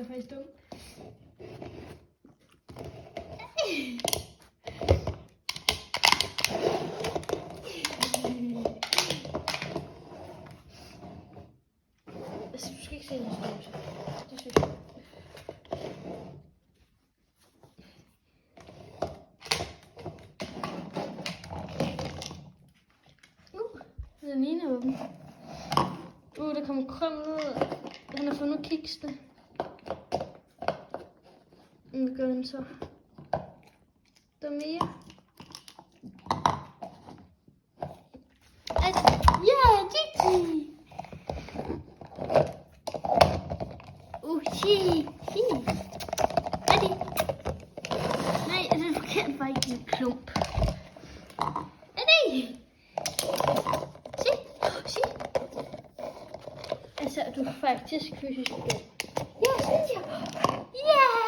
er faktisk dum. Du skal ikke se den størrelse. Det synes jeg. Den ene af dem. Der kommer krum ud. Han har fundet kiksene. Hvad gør den så? Der er mere. Ja, Gigi! Er det? Nej, det er forkert bare ikke en klump. Er det? Se. Altså, du er faktisk fysisk dum.